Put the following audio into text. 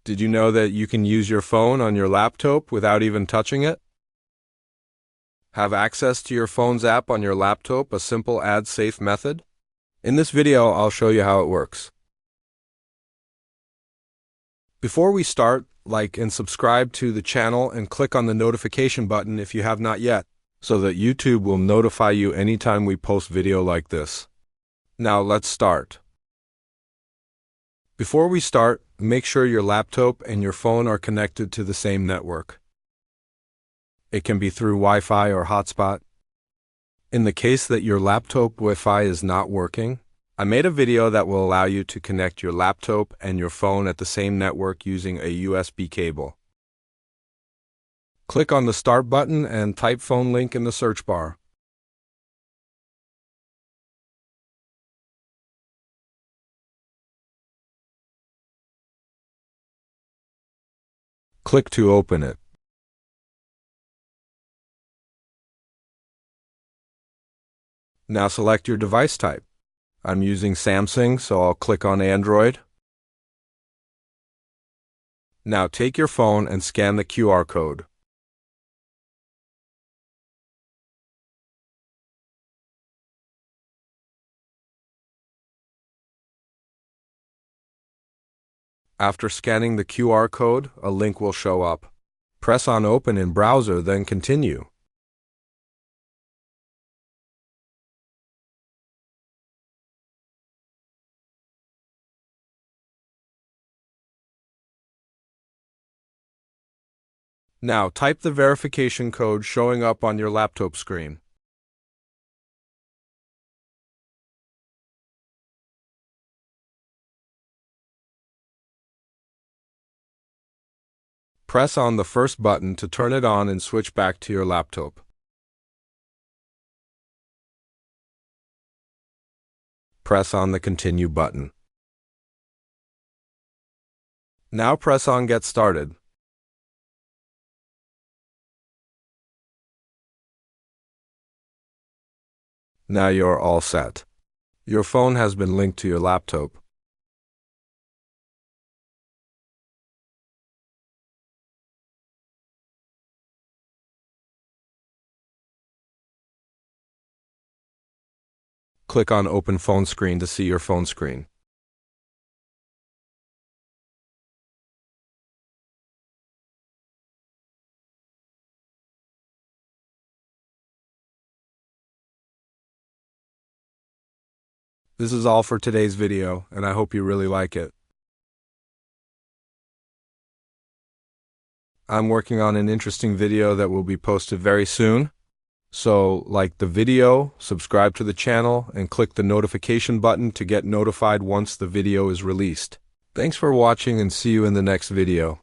Did you know that you can use your phone on your laptop without even touching it? Have access to your phone's app on your laptop, a simple ad-safe method? In this video, I'll show you how it works. Before we start, like and subscribe to the channel and click on the notification button if you have not yet, so that YouTube will notify you anytime we post video like this. Now let's start. Before we start, make sure your laptop and your phone are connected to the same network. It can be through Wi-Fi or hotspot. In the case that your laptop Wi-Fi is not working, I made a video that will allow you to connect your laptop and your phone at the same network using a USB cable. Click on the Start button and type phone link in the search bar. Click to open it. Now select your device type. I'm using Samsung, so I'll click on Android. Now take your phone and scan the QR code. After scanning the QR code, a link will show up. Press on Open in browser, then Continue. Now type the verification code showing up on your laptop screen. Press on the first button to turn it on and switch back to your laptop. Press on the Continue button. Now press on Get Started. Now you're all set. Your phone has been linked to your laptop. Click on Open Phone Screen to see your phone screen. This is all for today's video, and I hope you really like it. I'm working on an interesting video that will be posted very soon. So, like the video, subscribe to the channel, and click the notification button to get notified once the video is released. Thanks for watching and see you in the next video.